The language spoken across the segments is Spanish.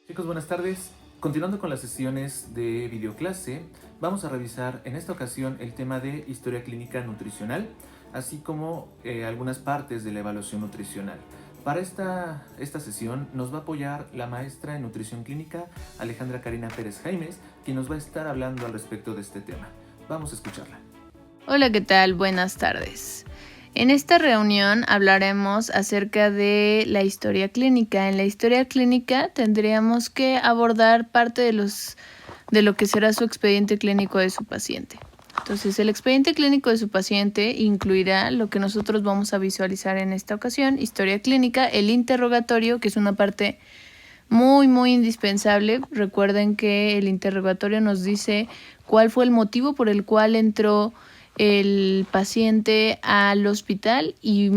Chicos, buenas tardes. Continuando con las sesiones de videoclase, vamos a revisar en esta ocasión el tema de historia clínica nutricional, así como algunas partes de la evaluación nutricional. Para esta sesión nos va a apoyar la maestra en nutrición clínica Alejandra Karina Pérez Jaimes, quien nos va a estar hablando al respecto de este tema. Vamos a escucharla. Hola, ¿qué tal? Buenas tardes. En esta reunión hablaremos acerca de la historia clínica. En la historia clínica tendríamos que abordar parte de lo que será su expediente clínico de su paciente. Entonces, el expediente clínico de su paciente incluirá lo que nosotros vamos a visualizar en esta ocasión: historia clínica, el interrogatorio, que es una parte muy indispensable. Recuerden que el interrogatorio nos dice cuál fue el motivo por el cual entró el paciente al hospital y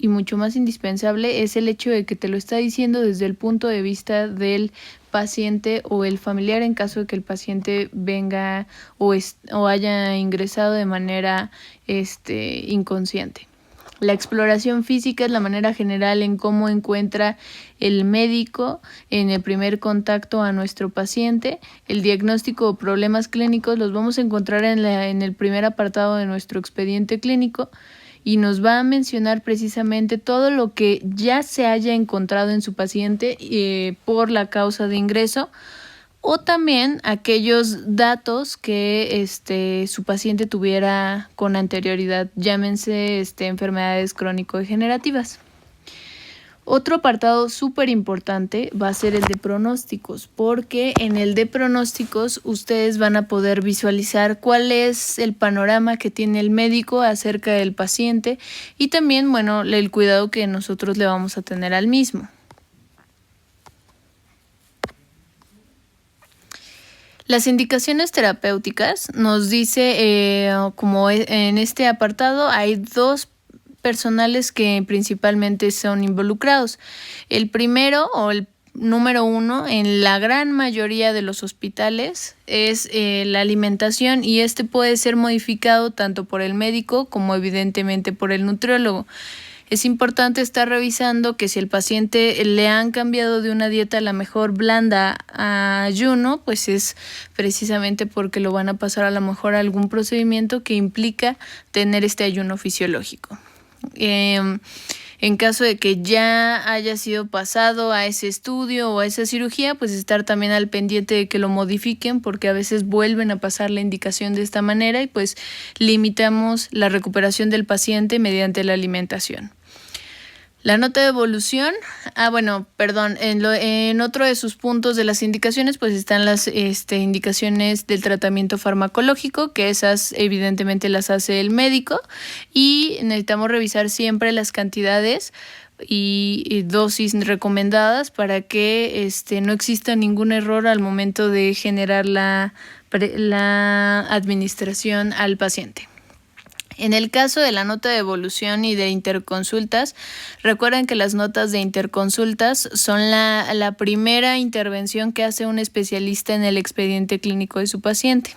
mucho más indispensable es el hecho de que te lo está diciendo desde el punto de vista del paciente o el familiar, en caso de que el paciente venga o haya ingresado de manera inconsciente. La exploración física es la manera general en cómo encuentra el médico en el primer contacto a nuestro paciente. El diagnóstico o problemas clínicos los vamos a encontrar en el primer apartado de nuestro expediente clínico y nos va a mencionar precisamente todo lo que ya se haya encontrado en su paciente por la causa de ingreso, o también aquellos datos que su paciente tuviera con anterioridad, llámense enfermedades crónico-degenerativas. Otro apartado súper importante va a ser el de pronósticos, porque en el de pronósticos ustedes van a poder visualizar cuál es el panorama que tiene el médico acerca del paciente y también, el cuidado que nosotros le vamos a tener al mismo. Las indicaciones terapéuticas nos dice, como en este apartado, hay dos personales que principalmente son involucrados. El primero o el número uno en la gran mayoría de los hospitales es la alimentación, y puede ser modificado tanto por el médico como evidentemente por el nutriólogo. Es importante estar revisando que si el paciente le han cambiado de una dieta a la mejor blanda a ayuno, pues es precisamente porque lo van a pasar a lo mejor a algún procedimiento que implica tener este ayuno fisiológico. En caso de que ya haya sido pasado a ese estudio o a esa cirugía, pues estar también al pendiente de que lo modifiquen, porque a veces vuelven a pasar la indicación de esta manera y pues limitamos la recuperación del paciente mediante la alimentación. La nota de evolución, en otro de sus puntos de las indicaciones, pues están las indicaciones del tratamiento farmacológico, que esas evidentemente las hace el médico, y necesitamos revisar siempre las cantidades y dosis recomendadas para que no exista ningún error al momento de generar la administración al paciente. En el caso de la nota de evolución y de interconsultas, recuerden que las notas de interconsultas son la primera intervención que hace un especialista en el expediente clínico de su paciente.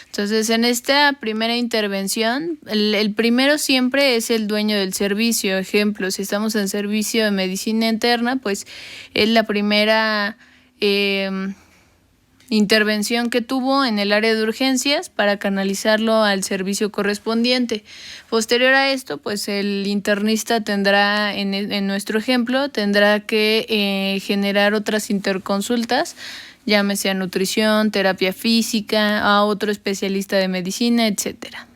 Entonces, en esta primera intervención, el primero siempre es el dueño del servicio. Ejemplo, si estamos en servicio de medicina interna, pues es la primera intervención que tuvo en el área de urgencias para canalizarlo al servicio correspondiente. Posterior a esto, pues el internista tendrá, en nuestro ejemplo, tendrá que generar otras interconsultas, llámese a nutrición, terapia física, a otro especialista de medicina, etcétera.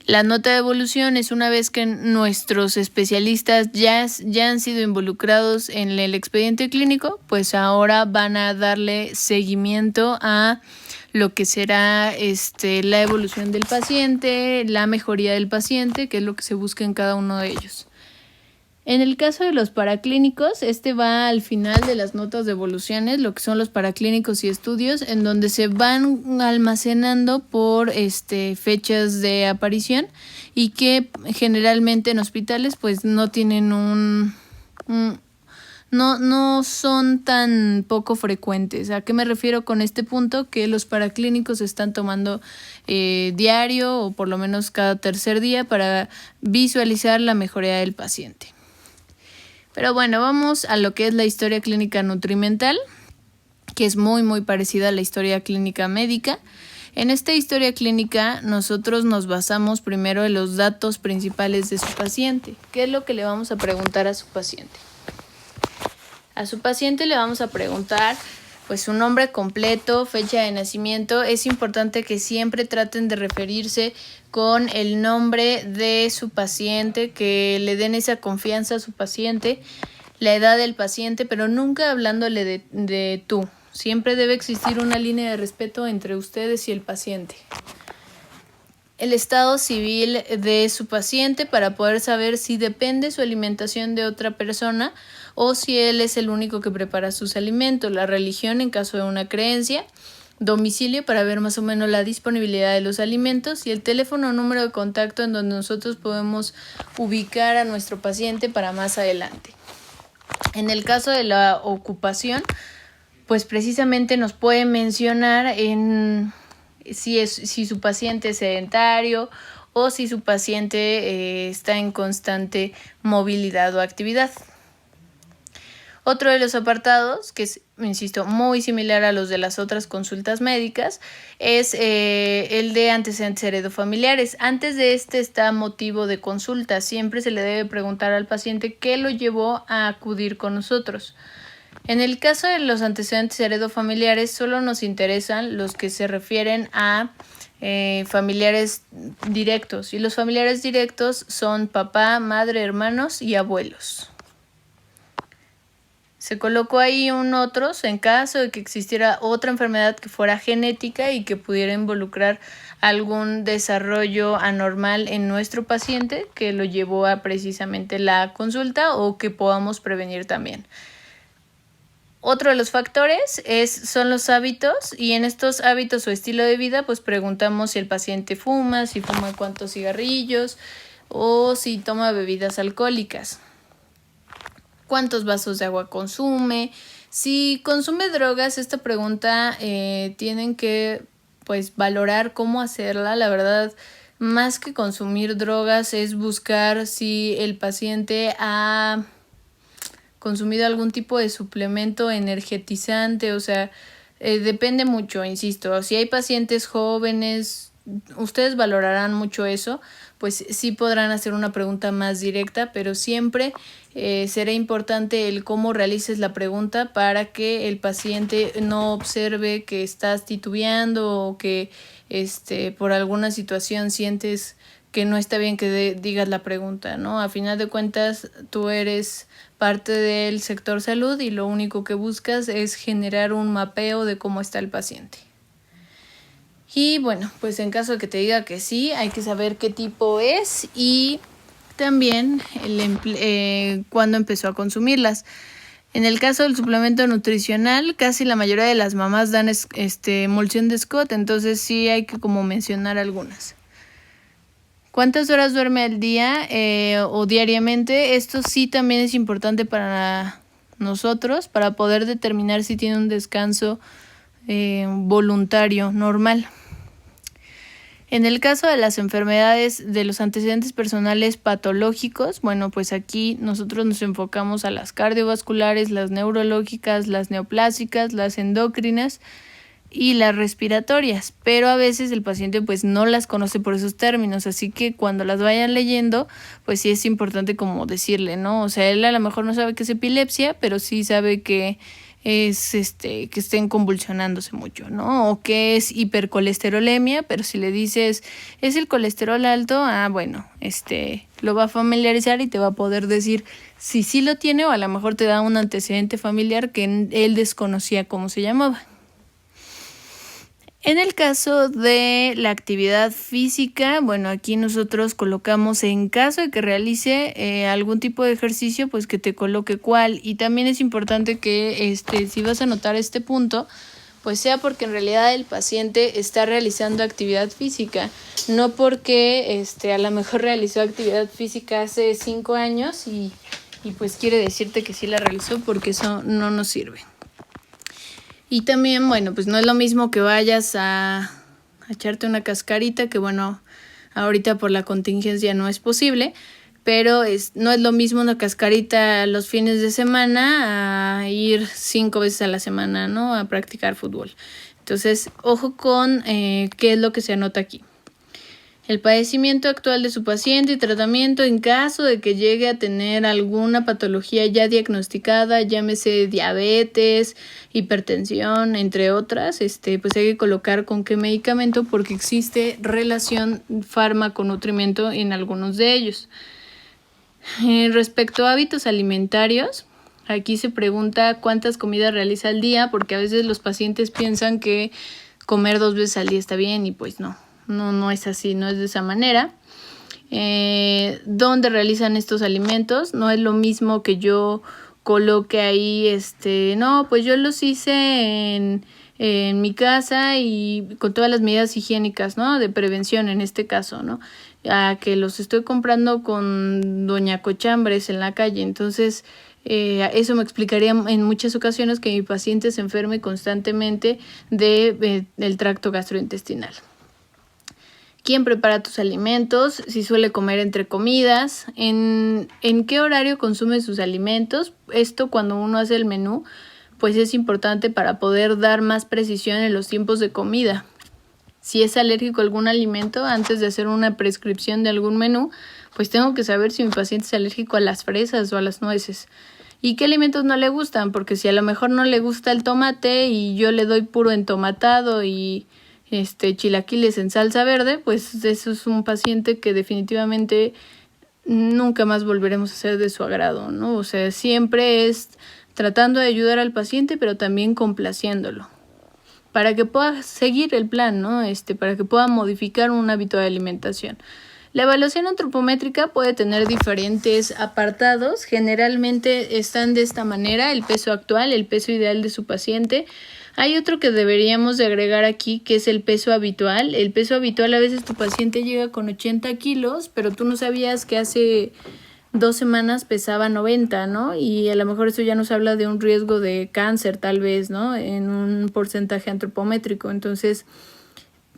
La nota de evolución es una vez que nuestros especialistas ya han sido involucrados en el expediente clínico, pues ahora van a darle seguimiento a lo que será la evolución del paciente, la mejoría del paciente, que es lo que se busca en cada uno de ellos. En el caso de los paraclínicos, va al final de las notas de evoluciones, lo que son los paraclínicos y estudios, en donde se van almacenando por fechas de aparición y que generalmente en hospitales pues no tienen no son tan poco frecuentes. ¿A qué me refiero con este punto? Que los paraclínicos se están tomando diario o por lo menos cada tercer día para visualizar la mejoría del paciente. Pero bueno, vamos a lo que es la historia clínica nutrimental. que es muy parecida a la historia clínica médica. En esta historia clínica nosotros nos basamos primero en los datos principales de su paciente. ¿Qué es lo que le vamos a preguntar a su paciente? A su paciente le vamos a preguntar pues su nombre completo, fecha de nacimiento. Es importante que siempre traten de referirse con el nombre de su paciente, que le den esa confianza a su paciente, la edad del paciente, pero nunca hablándole de tú. Siempre debe existir una línea de respeto entre ustedes y el paciente. El estado civil de su paciente para poder saber si depende su alimentación de otra persona o si él es el único que prepara sus alimentos. La religión en caso de una creencia. Domicilio para ver más o menos la disponibilidad de los alimentos y el teléfono o número de contacto en donde nosotros podemos ubicar a nuestro paciente para más adelante. En el caso de la ocupación, pues precisamente nos puede mencionar si su paciente es sedentario o si su paciente está en constante movilidad o actividad. Otro de los apartados, que es, insisto, muy similar a los de las otras consultas médicas, es el de antecedentes heredofamiliares. Antes de este está motivo de consulta. Siempre se le debe preguntar al paciente qué lo llevó a acudir con nosotros. En el caso de los antecedentes heredofamiliares, solo nos interesan los que se refieren a familiares directos. Y los familiares directos son papá, madre, hermanos y abuelos. Se colocó ahí un otros en caso de que existiera otra enfermedad que fuera genética y que pudiera involucrar algún desarrollo anormal en nuestro paciente que lo llevó a precisamente la consulta o que podamos prevenir también. Otro de los factores son los hábitos, y en estos hábitos o estilo de vida pues preguntamos si el paciente fuma, si fuma cuántos cigarrillos o si toma bebidas alcohólicas. ¿Cuántos vasos de agua consume? Si consume drogas, esta pregunta tienen que pues valorar cómo hacerla. La verdad, más que consumir drogas es buscar si el paciente ha consumido algún tipo de suplemento energetizante, o sea, depende mucho, insisto. Si hay pacientes jóvenes, ustedes valorarán mucho eso, pues sí podrán hacer una pregunta más directa, pero siempre será importante el cómo realices la pregunta para que el paciente no observe que estás titubeando o que por alguna situación sientes que no está bien que digas la pregunta, ¿no? A final de cuentas, tú eres parte del sector salud y lo único que buscas es generar un mapeo de cómo está el paciente. Y bueno, pues en caso de que te diga que sí, hay que saber qué tipo es y también cuándo empezó a consumirlas. En el caso del suplemento nutricional, casi la mayoría de las mamás dan emulsión de Scott, entonces sí hay que como mencionar algunas. ¿Cuántas horas duerme al día o diariamente? Esto sí también es importante para nosotros, para poder determinar si tiene un descanso voluntario normal. En el caso de las enfermedades de los antecedentes personales patológicos, bueno, pues aquí nosotros nos enfocamos a las cardiovasculares, las neurológicas, las neoplásicas, las endocrinas y las respiratorias, pero a veces el paciente pues no las conoce por esos términos, así que cuando las vayan leyendo, pues sí es importante como decirle, ¿no? O sea, él a lo mejor no sabe qué es epilepsia, pero sí sabe que es que estén convulsionándose mucho, ¿no? O que es hipercolesterolemia, pero si le dices es el colesterol alto, bueno, lo va a familiarizar y te va a poder decir si sí lo tiene o a lo mejor te da un antecedente familiar que él desconocía cómo se llamaba. En el caso de la actividad física, bueno, aquí nosotros colocamos en caso de que realice algún tipo de ejercicio, pues que te coloque cuál. Y también es importante que si vas a anotar este punto, pues sea porque en realidad el paciente está realizando actividad física, no porque a lo mejor realizó actividad física hace 5 años y pues quiere decirte que sí la realizó, porque eso no nos sirve. Y también, bueno, pues no es lo mismo que vayas a echarte una cascarita, que bueno, ahorita por la contingencia no es posible, pero no es lo mismo una cascarita los fines de semana a ir 5 veces a la semana, ¿no? A practicar fútbol. Entonces, ojo con qué es lo que se anota aquí. El padecimiento actual de su paciente y tratamiento en caso de que llegue a tener alguna patología ya diagnosticada, llámese diabetes, hipertensión, entre otras, pues hay que colocar con qué medicamento porque existe relación fármaco-nutrimento en algunos de ellos. Respecto a hábitos alimentarios, aquí se pregunta cuántas comidas realiza al día, porque a veces los pacientes piensan que comer 2 veces al día está bien y pues no es así, no es de esa manera. ¿Dónde realizan estos alimentos? No es lo mismo que yo coloque ahí, no, pues yo los hice en mi casa y con todas las medidas higiénicas, ¿no? De prevención en este caso, ¿no? A que los estoy comprando con Doña Cochambres en la calle. Entonces, eso me explicaría en muchas ocasiones que mi paciente se enferme constantemente del tracto gastrointestinal. ¿Quién prepara tus alimentos? Si suele comer entre comidas. ¿En qué horario consume sus alimentos? Esto cuando uno hace el menú, pues es importante para poder dar más precisión en los tiempos de comida. Si es alérgico a algún alimento, antes de hacer una prescripción de algún menú, pues tengo que saber si mi paciente es alérgico a las fresas o a las nueces. ¿Y qué alimentos no le gustan? Porque si a lo mejor no le gusta el tomate y yo le doy puro entomatado y chilaquiles en salsa verde, pues eso es un paciente que definitivamente nunca más volveremos a ser de su agrado, ¿no? O sea, siempre es tratando de ayudar al paciente, pero también complaciéndolo, para que pueda seguir el plan, ¿no? Para que pueda modificar un hábito de alimentación. La evaluación antropométrica puede tener diferentes apartados. Generalmente están de esta manera: el peso actual, el peso ideal de su paciente. Hay otro que deberíamos de agregar aquí, que es el peso habitual. El peso habitual, a veces tu paciente llega con 80 kilos, pero tú no sabías que hace 2 semanas pesaba 90, ¿no? Y a lo mejor eso ya nos habla de un riesgo de cáncer, tal vez, ¿no? En un porcentaje antropométrico. Entonces,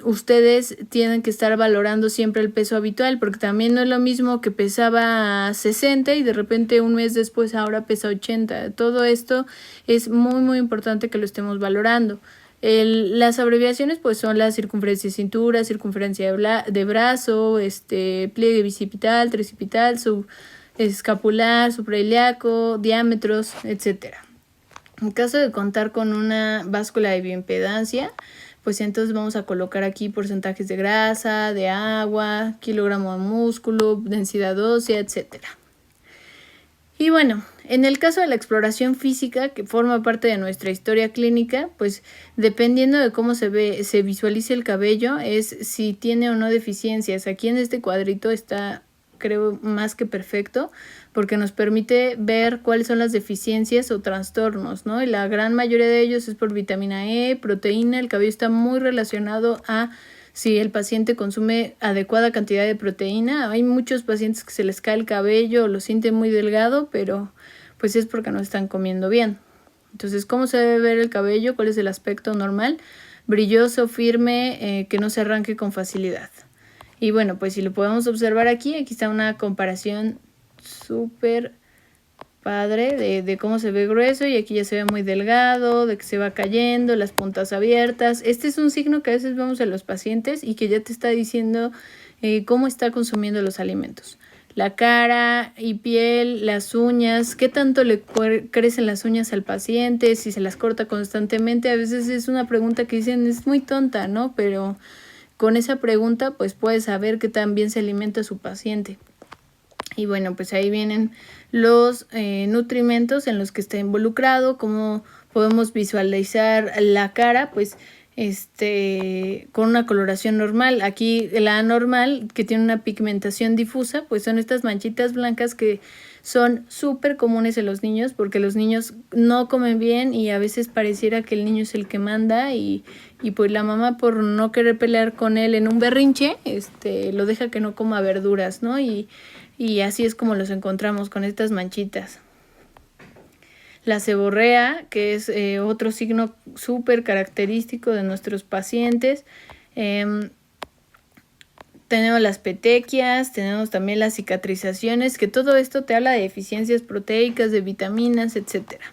ustedes tienen que estar valorando siempre el peso habitual, porque también no es lo mismo que pesaba 60 y de repente un mes después ahora pesa 80. Todo esto es muy muy importante que lo estemos valorando. Las abreviaciones pues son la circunferencia de cintura, circunferencia de brazo, pliegue bicipital, tricipital, subescapular, suprailíaco, diámetros, etcétera. En caso de contar con una báscula de bioimpedancia, pues entonces vamos a colocar aquí porcentajes de grasa, de agua, kilogramo de músculo, densidad ósea, etcétera. Y bueno, en el caso de la exploración física, que forma parte de nuestra historia clínica, pues dependiendo de cómo se visualice el cabello, es si tiene o no deficiencias. Aquí en este cuadrito está, creo, más que perfecto, porque nos permite ver cuáles son las deficiencias o trastornos, ¿no? Y la gran mayoría de ellos es por vitamina E, proteína. El cabello está muy relacionado a si el paciente consume adecuada cantidad de proteína. Hay muchos pacientes que se les cae el cabello o lo sienten muy delgado, pero pues es porque no están comiendo bien. Entonces, ¿cómo se debe ver el cabello? ¿Cuál es el aspecto normal? Brilloso, firme, que no se arranque con facilidad. Y bueno, pues si lo podemos observar aquí está una comparación súper padre de cómo se ve grueso, y aquí ya se ve muy delgado, de que se va cayendo, las puntas abiertas. Este es un signo que a veces vemos en los pacientes y que ya te está diciendo cómo está consumiendo los alimentos. La cara y piel, las uñas, qué tanto le crecen las uñas al paciente, si se las corta constantemente. A veces es una pregunta que dicen es muy tonta, ¿no? Pero con esa pregunta pues puedes saber qué tan bien se alimenta su paciente. Y bueno, pues ahí vienen los nutrimentos en los que está involucrado. Cómo podemos visualizar la cara, pues con una coloración normal. Aquí la anormal, que tiene una pigmentación difusa, pues son estas manchitas blancas que son súper comunes en los niños, porque los niños no comen bien y a veces pareciera que el niño es el que manda, y pues la mamá, por no querer pelear con él en un berrinche, lo deja que no coma verduras, ¿no? Y así es como los encontramos, con estas manchitas. La seborrea, que es otro signo súper característico de nuestros pacientes. tenemos las petequias, tenemos también las cicatrizaciones, que todo esto te habla de deficiencias proteicas, de vitaminas, etcétera.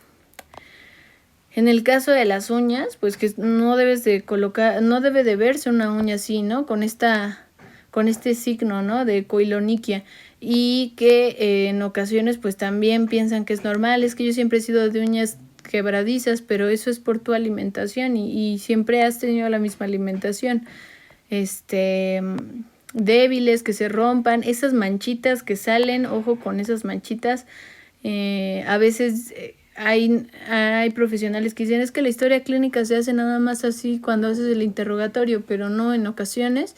En el caso de las uñas, pues que no debes de colocar, no debe de verse una uña así, ¿no? Con este signo, ¿no? De coiloniquia, y que en ocasiones pues también piensan que es normal. Es que yo siempre he sido de uñas quebradizas, pero eso es por tu alimentación y siempre has tenido la misma alimentación. Débiles, que se rompan, esas manchitas que salen, ojo con esas manchitas. A veces hay profesionales que dicen, es que la historia clínica se hace nada más así cuando haces el interrogatorio, pero no, en ocasiones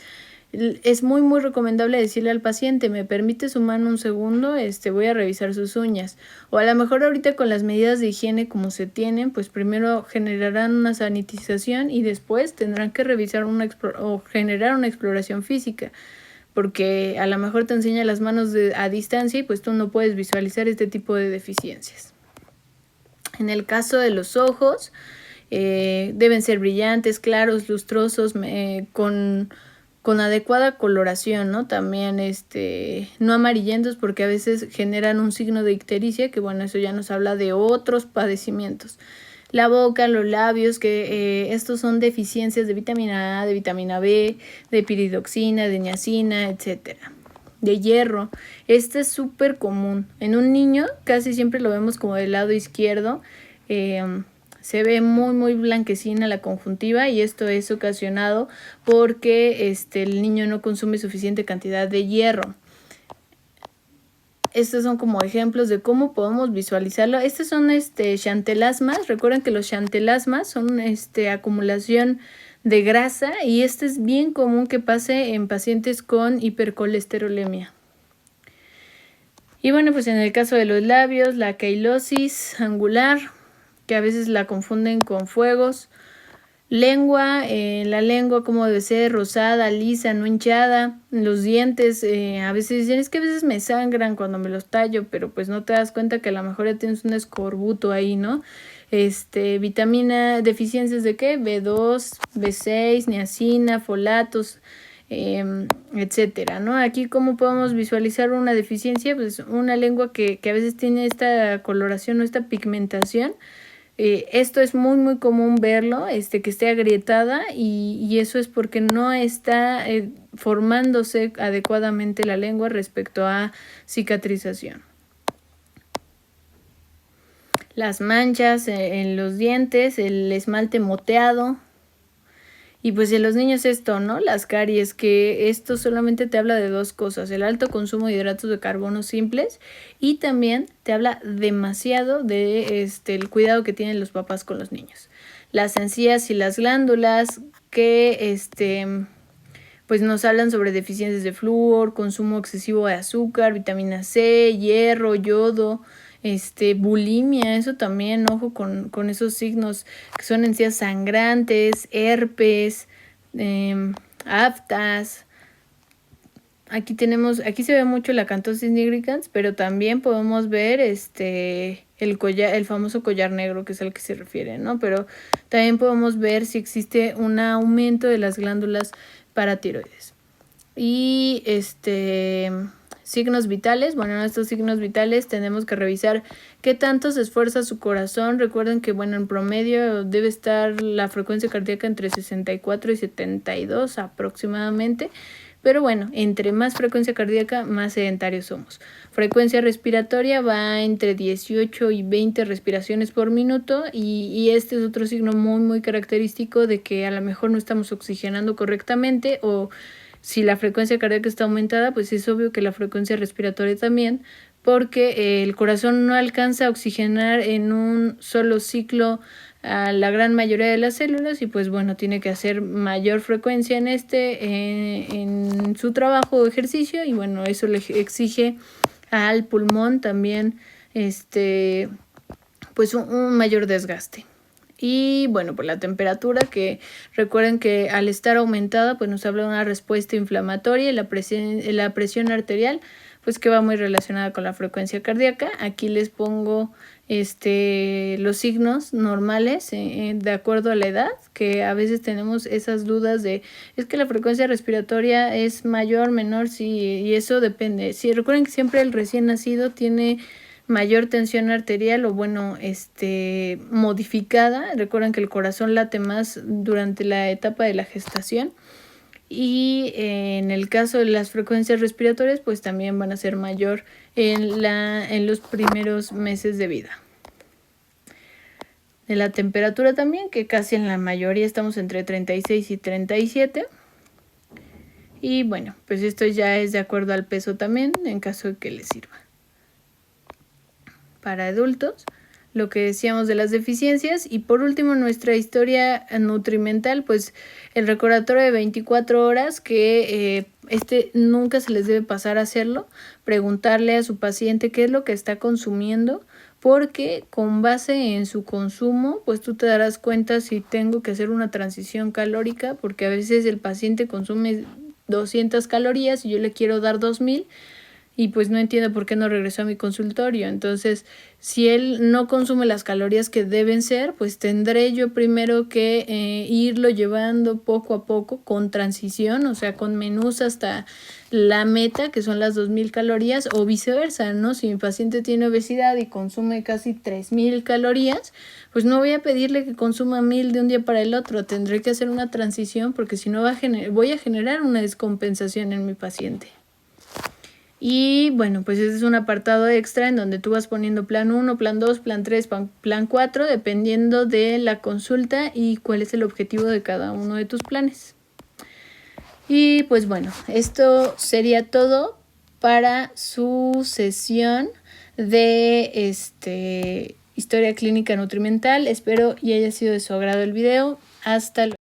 es muy muy recomendable decirle al paciente, ¿me permite su mano un segundo? Voy a revisar sus uñas. O a lo mejor ahorita con las medidas de higiene como se tienen, pues primero generarán una sanitización y después tendrán que revisar o generar una exploración física, porque a lo mejor te enseña las manos a distancia y pues tú no puedes visualizar este tipo de deficiencias. En el caso de los ojos, deben ser brillantes, claros, lustrosos, con adecuada coloración, ¿no? También no amarillentos, porque a veces generan un signo de ictericia, que bueno, eso ya nos habla de otros padecimientos. La boca, los labios, que estos son deficiencias de vitamina A, de vitamina B, de piridoxina, de niacina, etcétera. De hierro, este es súper común. En un niño casi siempre lo vemos como del lado izquierdo. Se ve muy muy blanquecina la conjuntiva, y esto es ocasionado porque el niño no consume suficiente cantidad de hierro. Estos son como ejemplos de cómo podemos visualizarlo. Estos son xantelasmas. Recuerden que los xantelasmas son acumulación de grasa, y es bien común que pase en pacientes con hipercolesterolemia. Y bueno, pues en el caso de los labios, la queilosis angular, que a veces la confunden con fuegos. Lengua, la lengua como debe ser rosada, lisa, no hinchada. Los dientes, a veces dicen, es que a veces me sangran cuando me los tallo, pero pues no te das cuenta que a lo mejor ya tienes un escorbuto ahí, ¿no? Vitamina, deficiencias de ¿qué? B2, B6, niacina, folatos, etcétera, ¿no? Aquí, ¿cómo podemos visualizar una deficiencia? Pues una lengua que a veces tiene esta coloración o esta pigmentación. Esto es muy muy común verlo, que esté agrietada, y eso es porque no está formándose adecuadamente la lengua respecto a cicatrización. Las manchas en los dientes, el esmalte moteado. Y pues en los niños esto, ¿no? Las caries, que esto solamente te habla de dos cosas: el alto consumo de hidratos de carbono simples, y también te habla demasiado de el cuidado que tienen los papás con los niños. Las encías y las glándulas, que pues nos hablan sobre deficiencias de flúor, consumo excesivo de azúcar, vitamina C, hierro, yodo, bulimia. Eso también, ojo con esos signos, que son encías sangrantes, herpes, aftas. Aquí se ve mucho la Acanthosis nigricans, pero también podemos ver el famoso collar negro, que es al que se refiere, ¿no? Pero también podemos ver si existe un aumento de las glándulas paratiroides. Y signos vitales. Bueno, en estos signos vitales tenemos que revisar qué tanto se esfuerza su corazón. Recuerden que, bueno, en promedio debe estar la frecuencia cardíaca entre 64 y 72 aproximadamente. Pero bueno, entre más frecuencia cardíaca, más sedentarios somos. Frecuencia respiratoria va entre 18 y 20 respiraciones por minuto, y este es otro signo muy muy característico de que a lo mejor no estamos oxigenando correctamente, o si la frecuencia cardíaca está aumentada, pues es obvio que la frecuencia respiratoria también, porque el corazón no alcanza a oxigenar en un solo ciclo a la gran mayoría de las células, y pues bueno, tiene que hacer mayor frecuencia en su trabajo o ejercicio, y bueno, eso le exige al pulmón también pues un mayor desgaste. Y bueno, por la temperatura, que recuerden que al estar aumentada pues nos habla de una respuesta inflamatoria, y la presión arterial pues que va muy relacionada con la frecuencia cardíaca. Aquí les pongo los signos normales de acuerdo a la edad, que a veces tenemos esas dudas de es que la frecuencia respiratoria es mayor, menor, sí, y eso depende. Si recuerden que siempre el recién nacido tiene mayor tensión arterial o modificada. Recuerden que el corazón late más durante la etapa de la gestación. Y en el caso de las frecuencias respiratorias, pues también van a ser mayor en los primeros meses de vida. De la temperatura también, que casi en la mayoría estamos entre 36 y 37. Y bueno, pues esto ya es de acuerdo al peso también, en caso de que les sirva. Para adultos, lo que decíamos de las deficiencias. Y por último, nuestra historia nutrimental, pues el recordatorio de 24 horas, que nunca se les debe pasar a hacerlo, preguntarle a su paciente qué es lo que está consumiendo, porque con base en su consumo, pues tú te darás cuenta si tengo que hacer una transición calórica, porque a veces el paciente consume 200 calorías y yo le quiero dar 2000, y pues no entiendo por qué no regresó a mi consultorio. Entonces, si él no consume las calorías que deben ser, pues tendré yo primero que irlo llevando poco a poco con transición, o sea, con menús hasta la meta, que son las 2000 calorías, o viceversa, ¿no? Si mi paciente tiene obesidad y consume casi 3000 calorías, pues no voy a pedirle que consuma 1000 de un día para el otro. Tendré que hacer una transición, porque si no voy a generar una descompensación en mi paciente. Y bueno, pues ese es un apartado extra en donde tú vas poniendo plan 1, plan 2, plan 3, plan 4, dependiendo de la consulta y cuál es el objetivo de cada uno de tus planes. Y pues bueno, esto sería todo para su sesión de historia clínica nutrimental. Espero y haya sido de su agrado el video. Hasta luego.